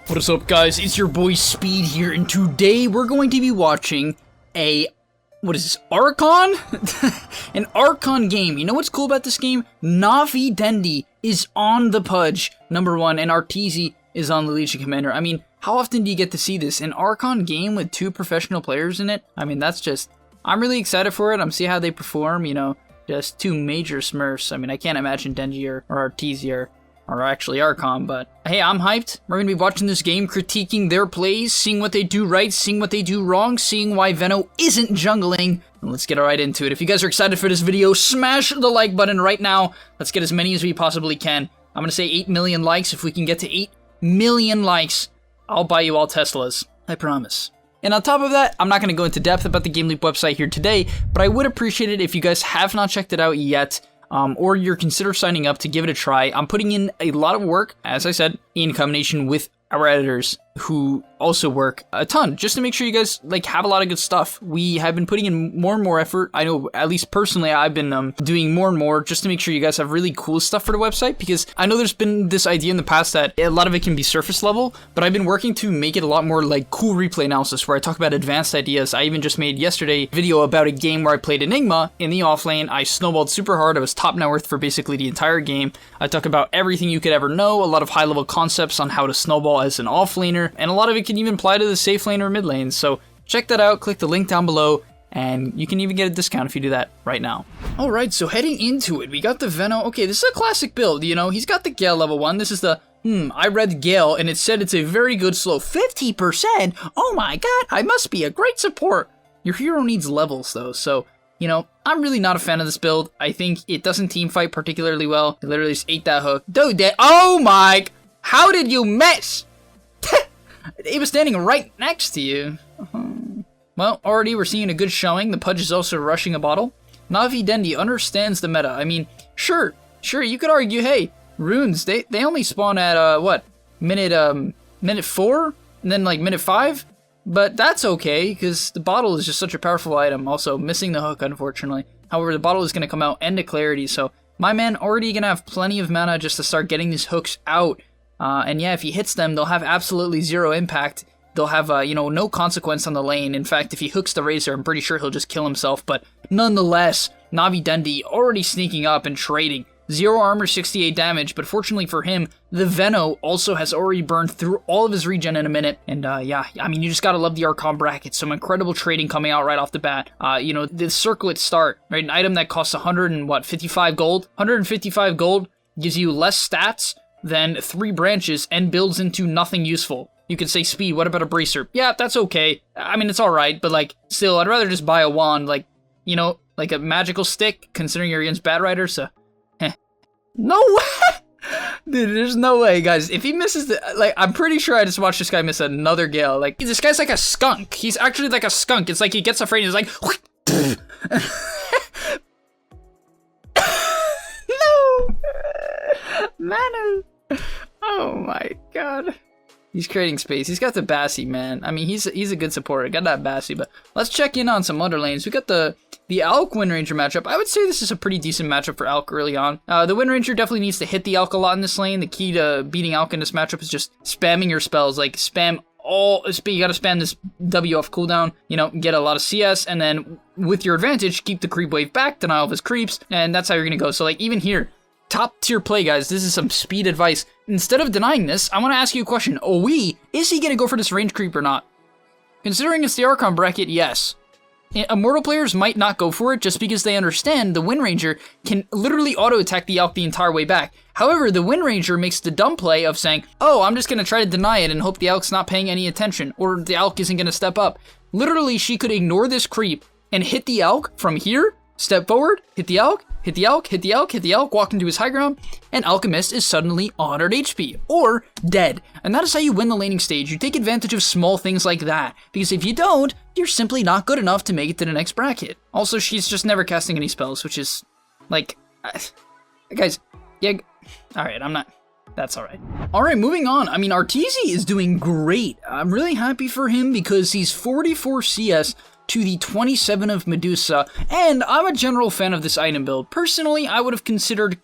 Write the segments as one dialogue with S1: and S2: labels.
S1: What is up, guys? It's your boy Speed here, and today we're going to be watching what is this, Archon? An Archon game. You know what's cool about this game? Navi Dendi is on the Pudge, #1, and Arteezy is on the Legion Commander. I mean, how often do you get to see this? An Archon game with 2 professional players in it? I mean, that's just, I'm really excited for it. I'm seeing how they perform, you know, just 2 major smurfs. I mean, I can't imagine Dendi or Arteezy or actually Archon, but hey, I'm hyped. We're gonna be watching this game, critiquing their plays, seeing what they do right, seeing what they do wrong, seeing why Veno isn't jungling, and let's get right into it. If you guys are excited for this video, smash the like button right now. Let's get as many as we possibly can. I'm gonna say 8 million likes. If we can get to 8 million likes, I'll buy you all Teslas. I promise. And on top of that, I'm not gonna go into depth about the GameLeap website here today, but I would appreciate it if you guys have not checked it out yet, or you're consider signing up to give it a try. I'm putting in a lot of work, as I said, in combination with our editors who also work a ton, just to make sure you guys like have a lot of good stuff. We have been putting in more and more effort. I know, at least personally, I've been doing more and more just to make sure you guys have really cool stuff for the website, because I know there's been this idea in the past that a lot of it can be surface level, but I've been working to make it a lot more like cool replay analysis where I talk about advanced ideas. I even just made yesterday a video about a game where I played Enigma in the offlane. I snowballed super hard. I was top net worth for basically the entire game. I talk about everything you could ever know, a lot of high level concepts on how to snowball as an offlaner, and a lot of it can even apply to the safe lane or mid lane. So check that out, click the link down below, and you can even get a discount if you do that right now. Alright, so heading into it, we got the Veno. Okay, this is a classic build, you know, he's got the Gale level 1. This is the, I read Gale, and it said it's a very good slow. 50%? Oh my god, I must be a great support. Your hero needs levels though, so, you know, I'm really not a fan of this build. I think it doesn't team fight particularly well. It literally just ate that hook. Dude, oh my, how did you miss? It was standing right next to you. Well, already we're seeing a good showing. The Pudge is also rushing a bottle. Navi Dendi understands the meta. I mean, sure, you could argue, hey, runes, they only spawn at, what, minute 4? And then, like, minute 5? But that's okay, because the bottle is just such a powerful item. Also, missing the hook, unfortunately. However, the bottle is going to come out end of clarity, so my man already going to have plenty of mana just to start getting these hooks out. And yeah, if he hits them, they'll have absolutely 0 impact. They'll have, you know, no consequence on the lane. In fact, if he hooks the Razor, I'm pretty sure he'll just kill himself. But nonetheless, Navi Dendi already sneaking up and trading. 0 armor, 68 damage, but fortunately for him, the Veno also has already burned through all of his regen in a minute. And yeah, I mean, you just gotta love the Archon bracket. Some incredible trading coming out right off the bat. You know, the Circlet Start, right? An item that costs 155 gold. 155 gold gives you less stats than 3 branches and builds into nothing useful. You could say, Speed, what about a Bracer? Yeah, that's okay. I mean, it's alright, but like, still, I'd rather just buy a wand, like, you know, like a magical stick, considering you're against Bad Rider, so, No way! Dude, there's no way, guys. If he misses the, like, I'm pretty sure I just watched this guy miss another Gale. Like, this guy's like a skunk. He's actually like a skunk. It's like he gets afraid and he's like, no! Manu! Oh my god. He's creating space. He's got the Bassi, man. I mean, he's a good supporter. Got that Bassi, but let's check in on some other lanes. We got the Alk Wind Ranger matchup. I would say this is a pretty decent matchup for Alk early on. The Wind Ranger definitely needs to hit the Alk a lot in this lane. The key to beating Alk in this matchup is just spamming your spells. Like, spam all, you gotta spam this W off cooldown, you know, get a lot of CS, and then with your advantage, keep the creep wave back, deny all of his creeps, and that's how you're gonna go. So, like, even here, top tier play, guys. This is some speed advice. Instead of denying this, I want to ask you a question. Is he going to go for this range creep or not? Considering it's the Archon bracket, yes. Immortal players might not go for it just because they understand the Wind Ranger can literally auto-attack the Alk the entire way back. However, the Wind Ranger makes the dumb play of saying, oh, I'm just going to try to deny it and hope the Alk's not paying any attention, or the Alk isn't going to step up. Literally, she could ignore this creep and hit the Alk from here, step forward, hit the Alk, hit the Alk, hit the Alk, hit the Alk, walk into his high ground, and Alchemist is suddenly honored HP, or dead. And that is how you win the laning stage. You take advantage of small things like that, because if you don't, you're simply not good enough to make it to the next bracket. Also, she's just never casting any spells, which is, like, guys, yeah, alright, that's alright. Alright, moving on. I mean, Arteezy is doing great. I'm really happy for him because he's 44 CS, to the 27 of Medusa, and I'm a general fan of this item build. Personally, I would have considered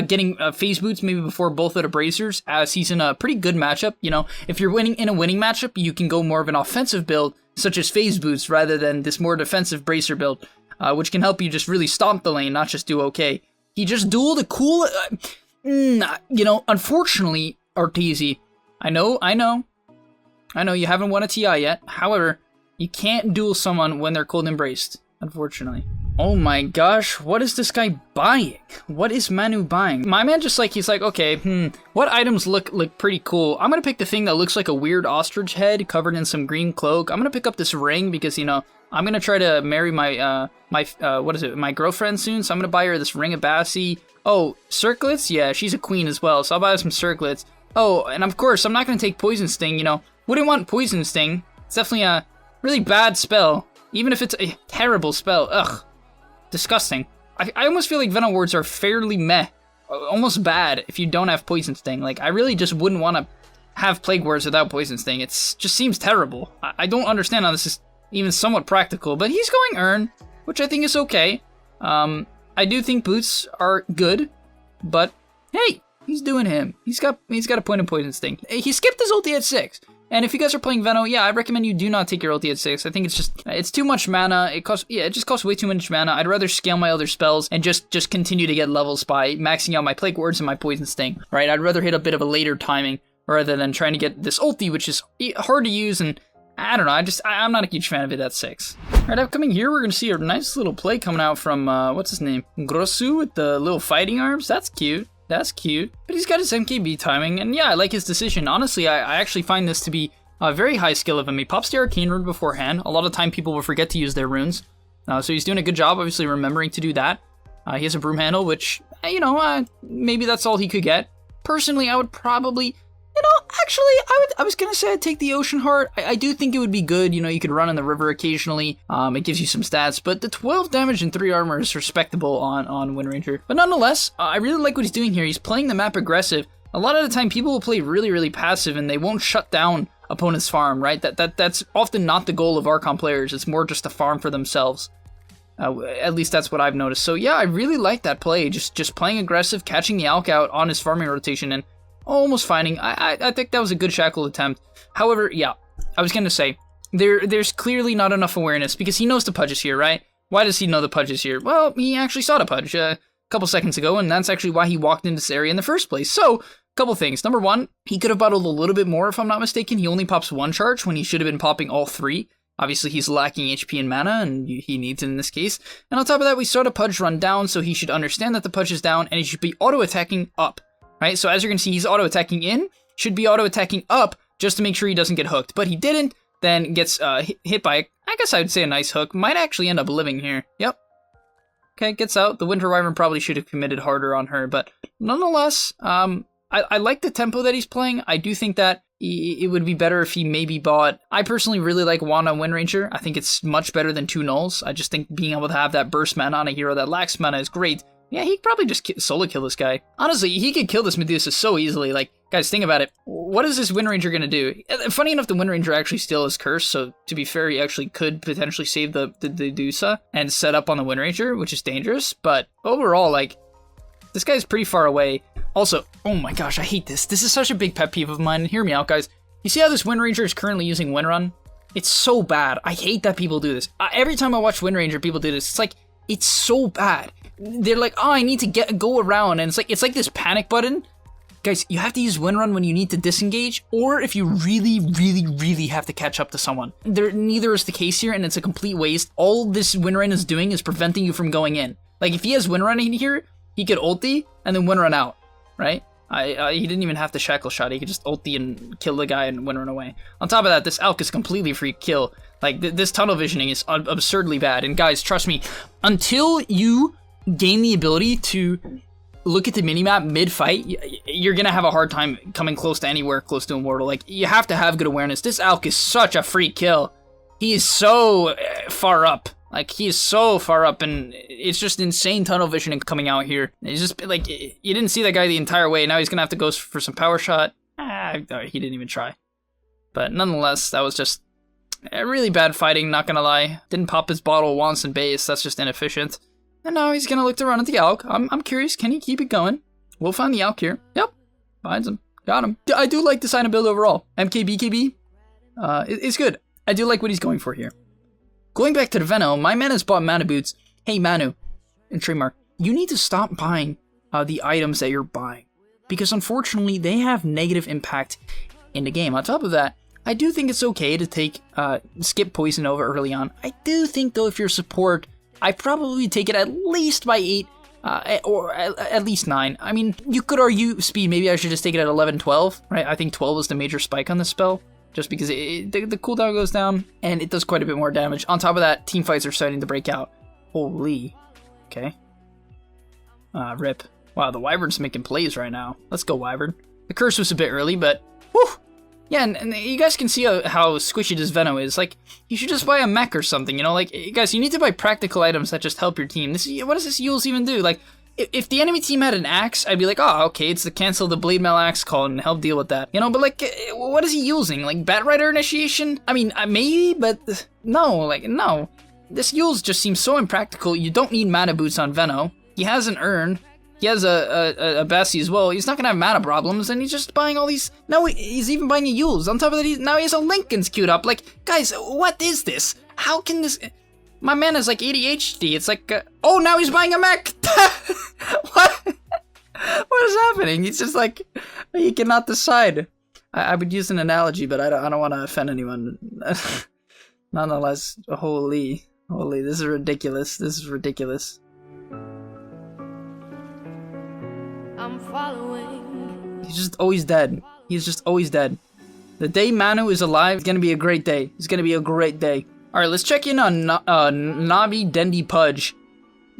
S1: getting phase boots maybe before both of the bracers, as he's in a pretty good matchup. You know, if you're winning in a winning matchup, you can go more of an offensive build, such as phase boots, rather than this more defensive bracer build, which can help you just really stomp the lane, not just do okay. He just dueled a cool, you know, unfortunately, Arteezy, I know, you haven't won a TI yet. However, you can't duel someone when they're cold embraced, unfortunately. Oh my gosh, what is this guy buying? What is Manu buying? My man just like, he's like, okay, what items look pretty cool? I'm gonna pick the thing that looks like a weird ostrich head covered in some green cloak. I'm gonna pick up this ring because, you know, I'm gonna try to marry my, my girlfriend soon, so I'm gonna buy her this ring of Bassi. Oh, circlets? Yeah, she's a queen as well, so I'll buy her some circlets. Oh, and of course, I'm not gonna take Poison Sting, you know. Wouldn't want Poison Sting. It's definitely a really bad spell, even if it's a terrible spell. Ugh, disgusting. I almost feel like Venom Wards are fairly meh, almost bad if you don't have Poison Sting. Like, I really just wouldn't want to have Plague Wards without Poison Sting. It just seems terrible. I don't understand how this is even somewhat practical, but he's going Urn, which I think is okay. I do think boots are good, but hey, he's doing him. He's got a point of Poison Sting. He skipped his ulti at 6. And if you guys are playing Veno, yeah, I recommend you do not take your ulti at 6. I think it's too much mana. It just costs way too much mana. I'd rather scale my other spells and just continue to get levels by maxing out my Plague Wards and my Poison Sting, right? I'd rather hit a bit of a later timing rather than trying to get this ulti, which is hard to use, and I don't know, I'm not a huge fan of it at 6. Alright, upcoming here, we're gonna see a nice little play coming out from, what's his name? Grossu with the little fighting arms. That's cute. That's cute. But he's got his MKB timing, and yeah, I like his decision. Honestly, I actually find this to be a very high skill of him. He pops the Arcane Rune beforehand. A lot of time people will forget to use their runes. So he's doing a good job, obviously, remembering to do that. He has a Broom Handle, which, you know, maybe that's all he could get. Personally, I would probably, you know, actually, I was gonna say I'd take the Ocean Heart. I do think it would be good. You know, you could run in the river occasionally. It gives you some stats, but the 12 damage and 3 armor is respectable on Wind Ranger. But nonetheless, I really like what he's doing here. He's playing the map aggressive. A lot of the time, people will play really, really passive, and they won't shut down opponent's farm, right? That's often not the goal of Archon players. It's more just to farm for themselves. At least that's what I've noticed. So yeah, I really like that play. Just playing aggressive, catching the Alk out on his farming rotation, and almost finding. I think that was a good shackle attempt. However, yeah, I was gonna say there's clearly not enough awareness because he knows the Pudge is here, right? Why does he know the Pudge is here? Well, he actually saw the Pudge a couple seconds ago, and that's actually why he walked into this area in the first place. So, couple things. Number one, he could have bottled a little bit more if I'm not mistaken. He only pops 1 charge when he should have been popping all 3. Obviously, he's lacking HP and mana, and he needs it in this case. And on top of that, we saw the Pudge run down, so he should understand that the Pudge is down, and he should be auto-attacking up, right? So as you're going to see, he's auto-attacking in, should be auto-attacking up, just to make sure he doesn't get hooked. But he didn't, then gets hit by, I guess I would say a nice hook. Might actually end up living here. Yep. Okay, gets out. The Winter Wyvern probably should have committed harder on her, but nonetheless, I like the tempo that he's playing. I do think that it would be better if he maybe bought. I personally really like Wanda Wind Ranger. I think it's much better than 2 nulls. I just think being able to have that burst mana on a hero that lacks mana is great. Yeah, he could probably just solo kill this guy. Honestly, he could kill this Medusa so easily. Like, guys, think about it. What is this Wind Ranger gonna do? Funny enough, the Wind Ranger actually still is cursed, so to be fair, he actually could potentially save the Medusa and set up on the Wind Ranger, which is dangerous. But overall, like, this guy's pretty far away. Also, oh my gosh, I hate this. This is such a big pet peeve of mine. Hear me out, guys. You see how this Wind Ranger is currently using Wind Run? It's so bad. I hate that people do this. Every time I watch Wind Ranger, people do this. It's like, it's so bad. They're like, oh, I need to go around, and it's like this panic button. Guys, you have to use Wind Run when you need to disengage, or if you really, really, really have to catch up to someone. Neither is the case here, and it's a complete waste. All this Wind Run is doing is preventing you from going in. Like, if he has Wind Run in here, he could ulti, and then Wind Run out, right? He didn't even have to shackle shot. He could just ulti and kill the guy and Wind Run away. On top of that, this Alk is completely free kill. Like, this tunnel visioning is absurdly bad. And guys, trust me, until you gain the ability to look at the minimap mid-fight, you're gonna have a hard time coming close to anywhere close to Immortal. Like, you have to have good awareness. This Alk is such a free kill. He is so far up. Like, he is so far up, and it's just insane tunnel visioning coming out here. It's just, like, you didn't see that guy the entire way. Now he's gonna have to go for some power shot. He didn't even try. But nonetheless, that was just really bad fighting, not gonna lie. Didn't pop his bottle once in base. That's just inefficient. And now he's gonna look to run at the Alk. I'm curious, can he keep it going? We'll find the Alk here. Yep, finds him. Got him. I do like this item build overall. MKBKB, it's good. I do like what he's going for here. Going back to the Veno, my man has bought mana boots. Hey Manu, and trademark, you need to stop buying the items that you're buying, because unfortunately they have negative impact in the game. On top of that, I do think it's okay to take skip poison over early on. I do think though, if you're support, I probably take it at least by 8 or at least 9. I mean, you could argue speed, maybe I should just take it at 11, 12, right? I think 12 is the major spike on this spell, just because the cooldown goes down and it does quite a bit more damage. On top of that, team fights are starting to break out. Holy, okay. Rip. Wow, the Wyvern's making plays right now. Let's go, Wyvern. The curse was a bit early, but whew. Yeah, and you guys can see how squishy this Veno is. Like, you should just buy a mech or something, you know? Like, guys, you need to buy practical items that just help your team. What does this Yules even do? Like, if the enemy team had an axe, I'd be like, oh, okay, it's to cancel the Blade Mail axe call and help deal with that. You know, but like, what is he using? Like, Bat Rider initiation? I mean, maybe, but no, like, no. This Yules just seems so impractical. You don't need mana boots on Veno. He has an urn. He has a Bessie as well. He's not gonna have mana problems, and he's just buying all these. Now he's even buying a Yules. On top of that, now he has a Lincoln's queued up. Like, guys, what is this? How can this? My man is like ADHD. It's like, oh, now he's buying a mech. What? What is happening? He's just like, he cannot decide. I would use an analogy, but I don't want to offend anyone. Nonetheless, holy, this is ridiculous. This is ridiculous. I'm following. He's just always dead. He's just always dead. The day Manu is alive is gonna be a great day. It's gonna be a great day. All right, let's check in on Navi Dendi Pudge.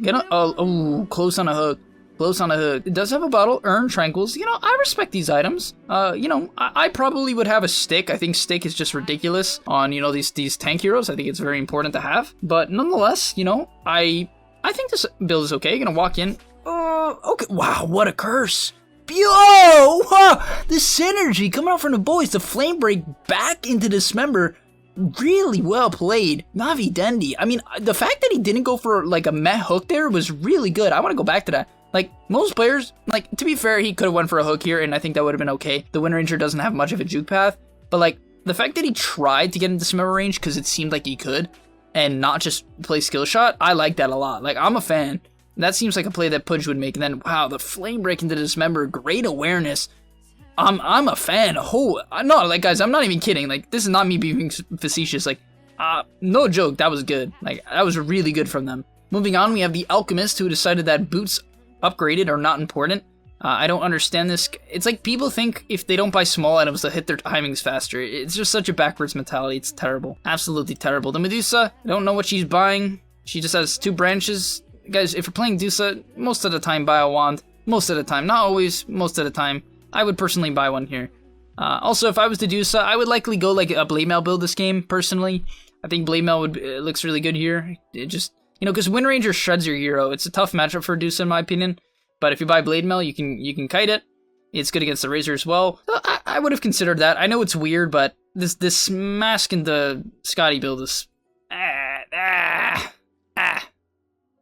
S1: Oh, close on a hook. Close on a hook. It does have a bottle. Urn, Tranquils. You know, I respect these items. You know, I probably would have a stick. I think stick is just ridiculous on, you know, these tank heroes. I think it's very important to have. But nonetheless, you know, I think this build is okay. Gonna walk in. Okay. Wow, what a curse. Yo! Wow, the synergy coming out from the boys. The flame break back into Dismember. Really well played. Navi Dendi. I mean, the fact that he didn't go for like a meh hook there was really good. I want to go back to that. Like, most players, like, to be fair, he could have went for a hook here, and I think that would have been okay. The Wind Ranger doesn't have much of a juke path, but like, the fact that he tried to get into Dismember range because it seemed like he could, and not just play skill shot, I like that a lot. Like, I'm a fan. That seems like a play that Pudge would make. And then, wow, the flame break into Dismember, great awareness. I'm a fan. Oh, no, like, guys, I'm not even kidding. Like, this is not me being facetious. Like, no joke, that was good. Like, that was really good from them. Moving on, we have the Alchemist, who decided that boots upgraded are not important. I don't understand this. It's like people think if they don't buy small items, they'll hit their timings faster. It's just such a backwards mentality. It's terrible. Absolutely terrible. The Medusa, I don't know what she's buying. She just has 2 branches. Guys, if you're playing Dusa, most of the time buy a wand. Most of the time. Not always, most of the time. I would personally buy one here. Also, if I was to Dusa, I would likely go like a Blade Mail build this game, personally. I think Blade Mail looks really good here. It just, you know, because Wind Ranger shreds your hero. It's a tough matchup for Dusa, in my opinion. But if you buy Blade Mail, you can kite it. It's good against the Razor as well. So I would have considered that. I know it's weird, but this Mask and the Scotty build is...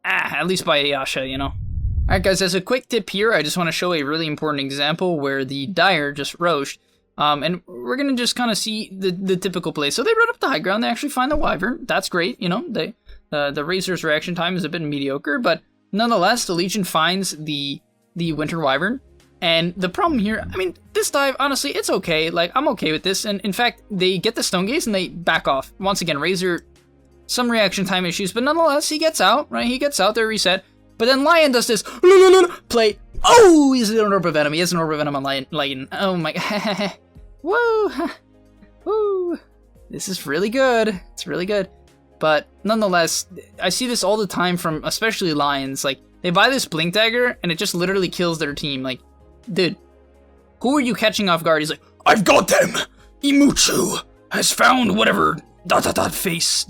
S1: at least by Ayasha, you know. Alright guys, as a quick tip here, I just want to show a really important example where the Dire just roached. And we're going to just kind of see the typical play. So they run up the high ground, they actually find the Wyvern. That's great, you know. The Razor's reaction time is a bit mediocre, but nonetheless, the Legion finds the Winter Wyvern. And the problem here, I mean, this dive, honestly, it's okay. Like, I'm okay with this. And in fact, they get the Stone Gaze and they back off. Once again, Razor... some reaction time issues, but nonetheless, he gets out, right? He gets out, they're reset. But then Lion does this play. Oh, he's an Orb of Venom. He has an Orb of Venom on Lion. Oh my god. Woo! Woo! This is really good. It's really good. But nonetheless, I see this all the time from especially Lions. Like, they buy this Blink Dagger, and it just literally kills their team. Like, dude, who are you catching off guard? He's like, I've got them! Imuchu has found whatever... ... face ...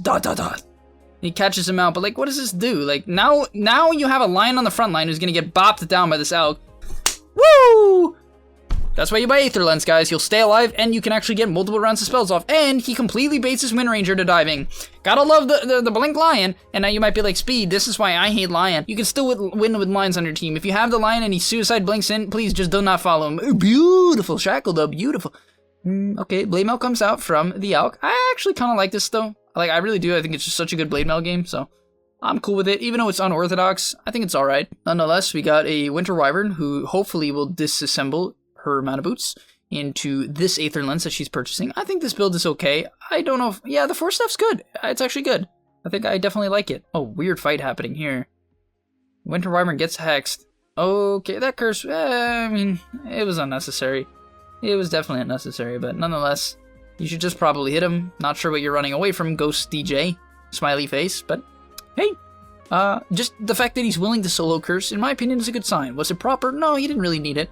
S1: He catches him out, but like, what does this do? Like, now you have a Lion on the front line who's gonna get bopped down by this Elk. Woo! That's why you buy Aether Lens, guys. You'll stay alive, and you can actually get multiple rounds of spells off. And he completely baits his Wind Ranger to diving. Gotta love the Blink Lion. And now you might be like, Speed, this is why I hate Lion. You can still win with Lions on your team. If you have the Lion and he suicide blinks in, please just do not follow him. Beautiful shackle, though. Beautiful. Okay, Blade Mail comes out from the Alk. I actually kind of like this, though. Like, I really do. I think it's just such a good Blade Mail game, so I'm cool with it. Even though it's unorthodox, I think it's alright. Nonetheless, we got a Winter Wyvern who hopefully will disassemble her mana boots into this Aether Lens that she's purchasing. I think this build is okay. I don't know if... Yeah, the 4 stuff's good. It's actually good. I think I definitely like it. Oh, weird fight happening here. Winter Wyvern gets hexed. Okay, that curse... I mean, it was unnecessary. It was definitely unnecessary, but nonetheless, you should just probably hit him. Not sure what you're running away from, Ghost DJ. Smiley face, but hey. Just the fact that he's willing to solo curse, in my opinion, is a good sign. Was it proper? No, he didn't really need it.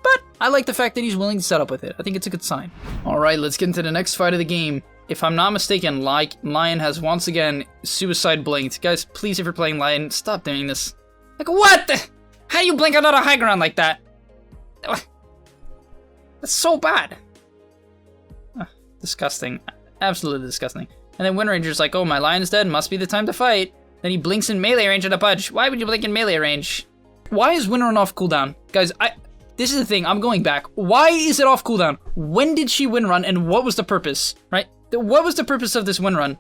S1: But I like the fact that he's willing to set up with it. I think it's a good sign. Alright, let's get into the next fight of the game. If I'm not mistaken, Lion has once again suicide blinked. Guys, please, if you're playing Lion, stop doing this. Like, what the? How do you blink out of high ground like that? That's so bad. Disgusting. Absolutely disgusting. And then Wind Ranger's like, oh, my Lion's dead. Must be the time to fight. Then he blinks in melee range at a Pudge. Why would you blink in melee range? Why is Wind Run off cooldown? Guys, this is the thing, I'm going back. Why is it off cooldown? When did she Wind Run and what was the purpose, right? What was the purpose of this Wind Run?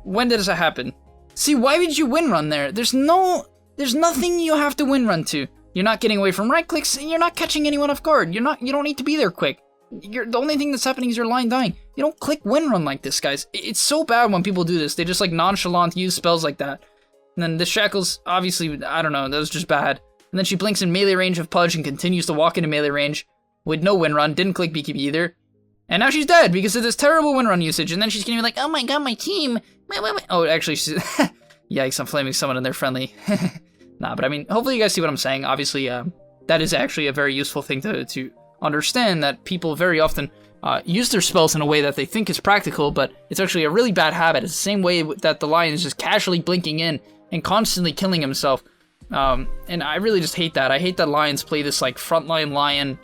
S1: When did this happen? See, why would you Wind Run there? There's nothing you have to Wind Run to. You're not getting away from right clicks, and you're not catching anyone off guard. You don't need to be there quick. The only thing that's happening is your Lion dying. You don't click Wind Run like this, guys. It's so bad when people do this. They just like nonchalant use spells like that. And then the Shackles, obviously, I don't know, that was just bad. And then she blinks in melee range of Pudge and continues to walk into melee range with no Wind Run, didn't click BKB either. And now she's dead because of this terrible Wind Run usage. And then she's gonna be like, oh my god, my team. Oh, actually, she's... Yikes, I'm flaming someone and they're friendly. Nah, but I mean, hopefully you guys see what I'm saying. Obviously, that is actually a very useful thing to understand, that people very often use their spells in a way that they think is practical, but it's actually a really bad habit. It's the same way that the Lion is just casually blinking in and constantly killing himself. And I really just hate that. I hate that Lions play this like frontline Lion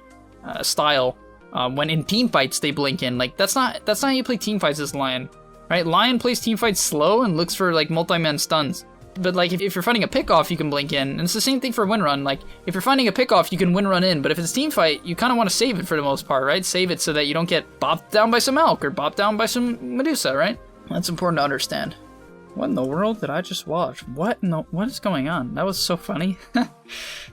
S1: style when in team fights they blink in. Like that's not how you play team fights as Lion, right? Lion plays team fights slow and looks for like multi-man stuns. But like if you're fighting a pick-off, you can blink in, and it's the same thing for Wind Run. Like if you're finding a pick-off, you can Wind Run in, but if it's a team fight, you kind of want to save it for the most part, right? Save it so that you don't get bopped down by some Elk or bopped down by some Medusa, right? That's important to understand. What in the world did I just watch? What is going on? That was so funny.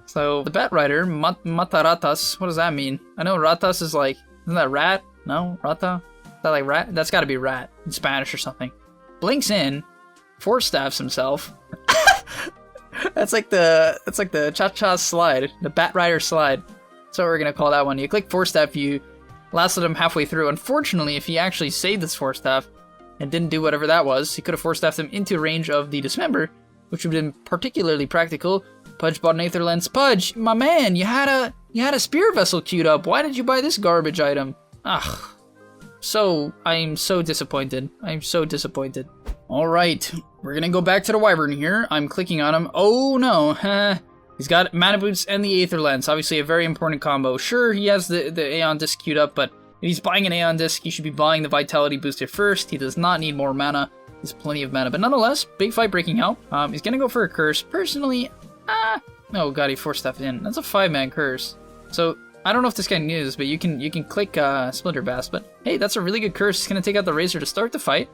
S1: So the Bat Rider, Mataratas, what does that mean? I know Ratas is like, isn't that rat? No, Rata? Is that like rat? That's gotta be rat in Spanish or something. Blinks in, force staffs himself. That's like the cha-cha slide, the Bat Rider slide. That's what we're gonna call that one. You click force staff, you lasted him halfway through. Unfortunately, if he actually saved this force staff and didn't do whatever that was, he could have force staffed him into range of the Dismember, which would have been particularly practical. Pudge bought an Aether Lens. Pudge, my man, you had a Spear Vessel queued up. Why did you buy this garbage item? Ugh. I'm so disappointed. I'm so disappointed. Alright, we're gonna go back to the Wyvern here. I'm clicking on him. Oh no, he's got Mana Boots and the Aether Lens. Obviously a very important combo. Sure, he has the Aeon Disc queued up, but if he's buying an Aeon Disc, he should be buying the Vitality Booster first. He does not need more mana. He has plenty of mana. But nonetheless, big fight breaking out. He's gonna go for a curse. Personally, oh god, he force staffed in. That's a 5-man curse. So I don't know if this guy knew this, but you can click Splinter Bass. But hey, that's a really good curse. He's gonna take out the Razor to start the fight.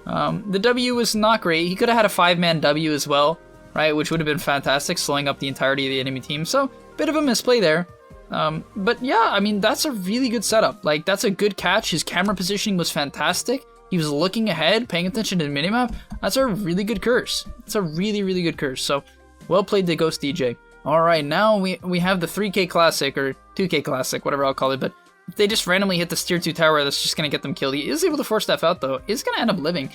S1: The W was not great. He could have had a 5-man W as well, right? Which would have been fantastic, slowing up the entirety of the enemy team. So, bit of a misplay there. But yeah, I mean, that's a really good setup. Like, that's a good catch. His camera positioning was fantastic. He was looking ahead, paying attention to the minimap. That's a really good curse. It's a really, really good curse. So, well played to Ghost DJ. Alright, now we have the 3K Classic, or 2K Classic, whatever I'll call it, but if they just randomly hit this tier 2 tower, that's just going to get them killed. He is able to force staff out, though. He's going to end up living.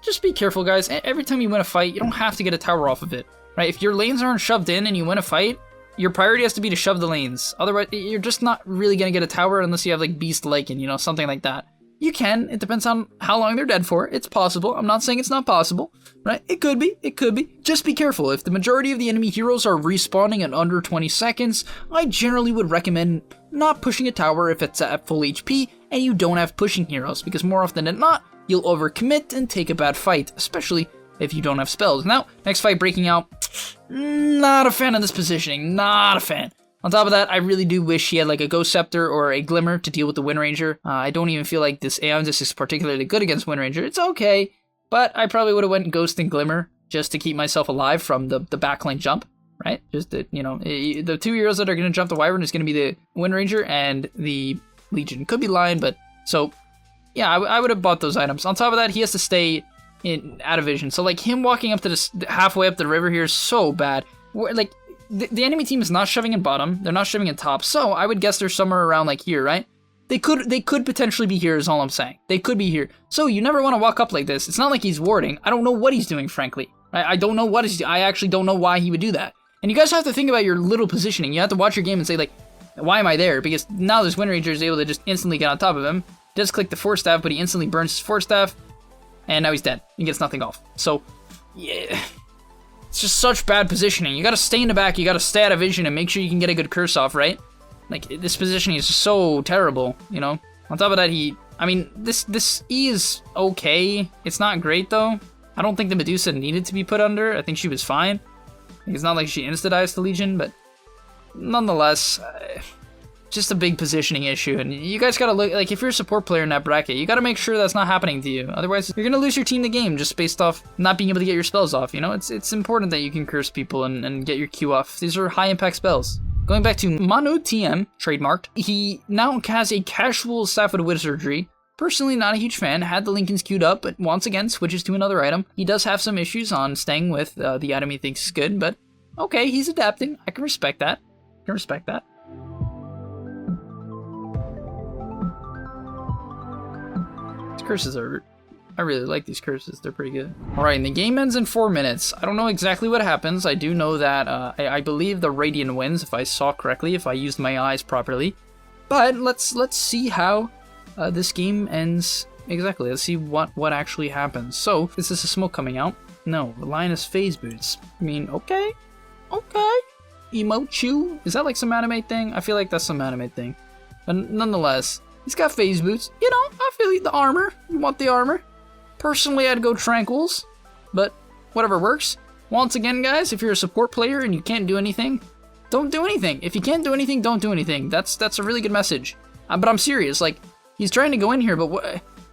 S1: Just be careful, guys. Every time you win a fight, you don't have to get a tower off of it, right? If your lanes aren't shoved in and you win a fight, your priority has to be to shove the lanes. Otherwise, you're just not really going to get a tower unless you have, like, Beast Lycan, you know, something like that. You can. It depends on how long they're dead for. It's possible. I'm not saying it's not possible, right? It could be. It could be. Just be careful. If the majority of the enemy heroes are respawning in under 20 seconds, I generally would recommend not pushing a tower if it's at full HP and you don't have pushing heroes, because more often than not, you'll overcommit and take a bad fight, especially if you don't have spells. Now, next fight breaking out, not a fan of this positioning, not a fan. On top of that, I really do wish he had like a Ghost Scepter or a Glimmer to deal with the Wind Ranger. I don't even feel like this Aeonsis is particularly good against Wind Ranger. It's okay, but I probably would have went Ghost and Glimmer just to keep myself alive from the backline jump, right? Just that, you know, the two heroes that are going to jump the Wyvern is going to be the Wind Ranger and the Legion. Could be Lion, but so yeah, I would have bought those items. On top of that, he has to stay out of vision. So like him walking up to this halfway up the river here is so bad. Like the enemy team is not shoving in bottom, they're not shoving in top. So I would guess they're somewhere around like here, right? They could potentially be here is all I'm saying. They could be here. So you never want to walk up like this. It's not like he's warding. I don't know what he's doing, frankly. I don't know what he's doing. I actually don't know why he would do that. And you guys have to think about your little positioning. You have to watch your game and say like, why am I there? Because now this Wind Ranger is able to just instantly get on top of him. He does click the Force Staff, but he instantly burns his Force Staff. And now he's dead. He gets nothing off. So, yeah. It's just such bad positioning. You gotta stay in the back, you gotta stay out of vision and make sure you can get a good curse off, right? Like, this positioning is so terrible, you know? On top of that, this E is okay. It's not great, though. I don't think the Medusa needed to be put under. I think she was fine. It's not like she insta-dies the Legion, but nonetheless, just a big positioning issue. And you guys gotta look, like, if you're a support player in that bracket, you gotta make sure that's not happening to you. Otherwise, you're gonna lose your team the game just based off not being able to get your spells off, you know? It's important that you can curse people and get your Q off. These are high-impact spells. Going back to Manu TM, trademarked, he now has a casual Staff of Wizardry. Personally, not a huge fan. Had the Lincolns queued up, but once again, switches to another item. He does have some issues on staying with the item he thinks is good, but okay, he's adapting. I can respect that. These curses are... I really like these curses. They're pretty good. Alright, and the game ends in 4 minutes. I don't know exactly what happens. I do know that I believe the Radiant wins, if I saw correctly, if I used my eyes properly. But let's see how this game ends exactly. Let's see what actually happens. So, is this a smoke coming out? No, Linus Phase Boots. I mean, okay. Emochu? Is that like some anime thing? I feel like that's some anime thing. But nonetheless, he's got Phase Boots. You know, I feel the armor. You want the armor? Personally, I'd go Tranquils, but whatever works. Once again, guys, if you're a support player and you can't do anything, don't do anything. If you can't do anything, don't do anything. That's a really good message. But I'm serious. Like, he's trying to go in here, but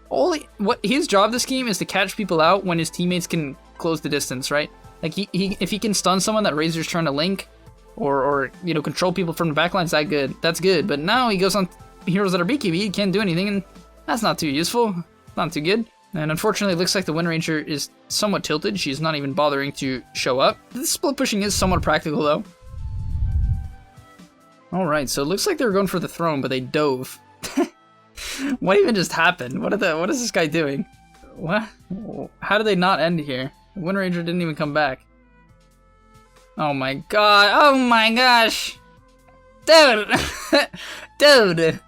S1: what his job this game is to catch people out when his teammates can close the distance, right? Like, if he can stun someone that Razor's trying to link, or you know, control people from the backlines, that's good. But now he goes on heroes that are BKB, he can't do anything, and that's not too useful. Not too good. And unfortunately, it looks like the Wind Ranger is somewhat tilted. She's not even bothering to show up. This split pushing is somewhat practical, though. Alright, so it looks like they were going for the throne, but they dove. What even just happened? What is this guy doing? What? How did they not end here? The Wind Ranger didn't even come back. Oh my god. Oh my gosh. Dude. Dude.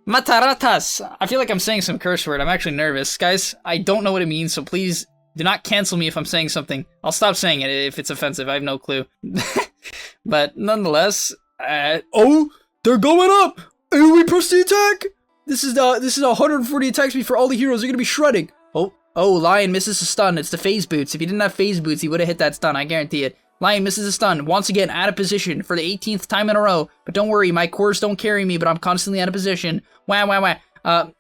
S1: Mataratas. I feel like I'm saying some curse word. I'm actually nervous. Guys, I don't know what it means, so please do not cancel me if I'm saying something. I'll stop saying it if it's offensive. I have no clue. But nonetheless, oh, they're going up. We press the attack. This is 140 attack speed for all the heroes. They're gonna be shredding. Oh, Lion misses a stun. It's the Phase Boots. If he didn't have Phase Boots, he would have hit that stun. I guarantee it. Lion misses a stun, once again out of position for the 18th time in a row. But don't worry, my cores don't carry me, but I'm constantly out of position. Wah.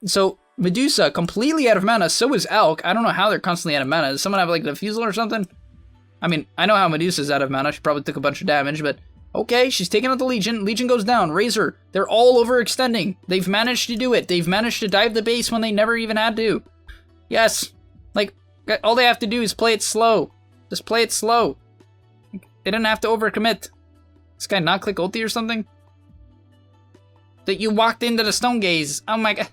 S1: So Medusa, completely out of mana, so is Elk. I don't know how they're constantly out of mana. Does someone have like Diffusal or something? I mean, I know how Medusa's out of mana. She probably took a bunch of damage, but okay, she's taking out the Legion. Legion goes down. Razor, they're all overextending. They've managed to do it. They've managed to dive the base when they never even had to. Yes, like, all they have to do is play it slow. Just play it slow. They didn't have to overcommit. This guy not click ulti or something? That you walked into the Stone Gaze. Oh my god.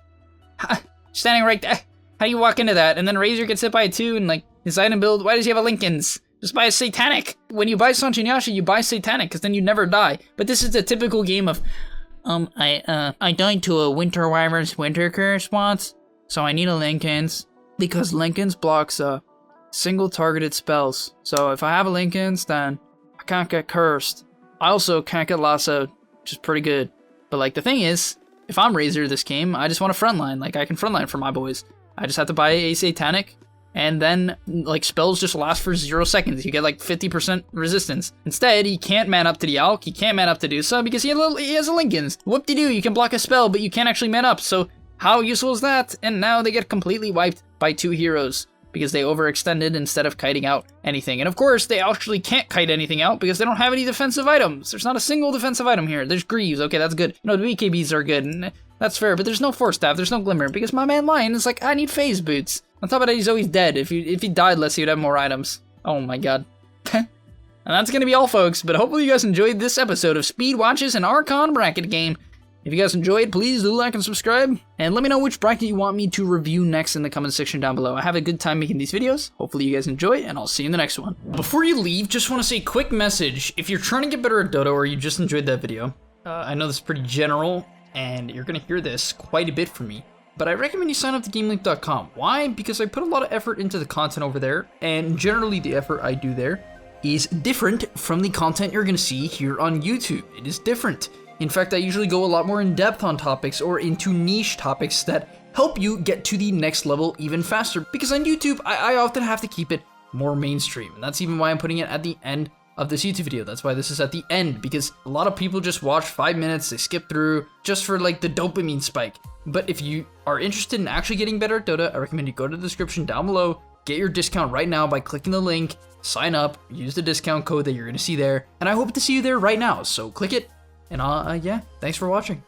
S1: Standing right there. How do you walk into that? And then Razor gets hit by a 2 and like his item build. Why does he have a Lincoln's? Just buy a Satanic. When you buy Sanchinyasha, you buy Satanic because then you never die. But this is the typical game of I died to a Winter Wyvern's Winter Curse once, so I need a Lincoln's. Because Lincoln's blocks single targeted spells. So if I have a Lincoln's, then I can't get cursed. I also can't get lassoed, which is pretty good. But like the thing is, if I'm Razor this game, I just want to frontline. Like I can frontline for my boys. I just have to buy a Satanic, and then like spells just last for 0 seconds. You get like 50% resistance. Instead, he can't man up to the Alk, he can't man up to Dusa because he has a Linken's. Whoop-de-doo, you can block a spell, but you can't actually man up. So how useful is that? And now they get completely wiped by 2 heroes because they overextended instead of kiting out anything. And of course, they actually can't kite anything out because they don't have any defensive items. There's not a single defensive item here. There's Greaves, okay, that's good. You know, the BKBs are good, and that's fair, but there's no Force Staff, there's no Glimmer, because my man Lion is like, I need Phase Boots. On top of that, he's always dead. If he died less, he would have more items. Oh my god. And that's gonna be all, folks, but hopefully you guys enjoyed this episode of Speed Watches and Archon Bracket Game. If you guys enjoyed, please do like and subscribe, and let me know which bracket you want me to review next in the comment section down below. I have a good time making these videos. Hopefully you guys enjoy, and I'll see you in the next one. Before you leave, just want to say a quick message. If you're trying to get better at Dota or you just enjoyed that video, I know this is pretty general, and you're going to hear this quite a bit from me, but I recommend you sign up to GameLeap.com. Why? Because I put a lot of effort into the content over there, and generally the effort I do there is different from the content you're going to see here on YouTube. It is different. In fact, I usually go a lot more in depth on topics or into niche topics that help you get to the next level even faster. Because on YouTube, I often have to keep it more mainstream. And that's even why I'm putting it at the end of this YouTube video. That's why this is at the end, because a lot of people just watch 5 minutes, they skip through just for like the dopamine spike. But if you are interested in actually getting better at Dota, I recommend you go to the description down below, get your discount right now by clicking the link, sign up, use the discount code that you're going to see there. And I hope to see you there right now. So click it. And yeah, thanks for watching.